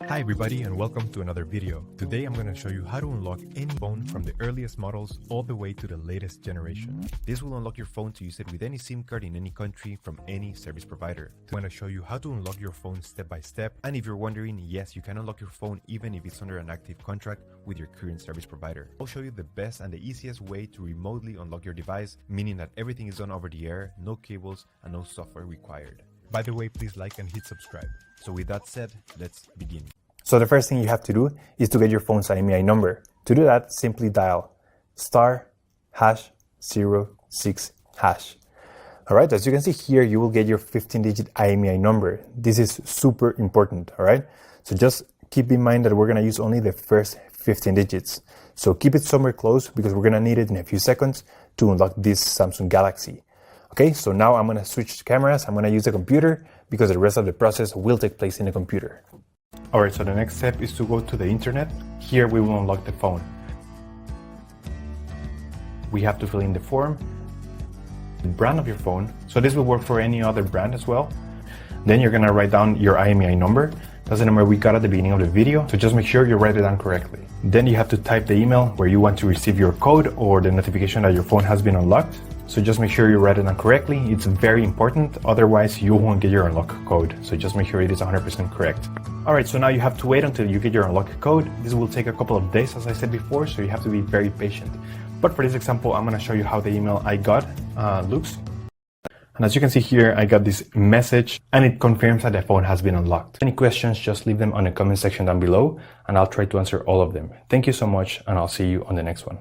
Hi everybody and welcome to another video. Today I'm going to show you how to unlock any phone from the earliest models all the way to the latest generation. This will unlock your phone to use it with any SIM card in any country from any service provider. I'm going to show you how to unlock your phone step by step, and if you're wondering, yes, you can unlock your phone even if it's under an active contract with your current service provider. I'll show you the best and the easiest way to remotely unlock your device, meaning that everything is done over the air, no cables and no software required. By the way, please like and hit subscribe. So with that said, let's begin. So the first thing you have to do is to get your phone's IMEI number. To do that, simply dial *#06#. Alright, as you can see here, you will get your 15-digit IMEI number. This is super important, alright? So just keep in mind that we're going to use only the first 15 digits. So keep it somewhere close because we're going to need it in a few seconds to unlock this Samsung Galaxy. Okay, so now I'm going to switch cameras. I'm going to use the computer because the rest of the process will take place in the computer. Alright, so the next step is to go to the internet. Here we will unlock the phone. We have to fill in the form, the brand of your phone. So this will work for any other brand as well. Then you're going to write down your IMEI number. That's the number we got at the beginning of the video, so just make sure you write it down correctly. Then you have to type the email where you want to receive your code or the notification that your phone has been unlocked. So just make sure you write it down correctly. It's very important, otherwise you won't get your unlock code. So just make sure it is 100% correct. Alright, so now you have to wait until you get your unlock code. This will take a couple of days, as I said before, so you have to be very patient. But for this example, I'm going to show you how the email I got looks. And as you can see here, I got this message and it confirms that the phone has been unlocked. Any questions, just leave them on the comment section down below and I'll try to answer all of them. Thank you so much and I'll see you on the next one.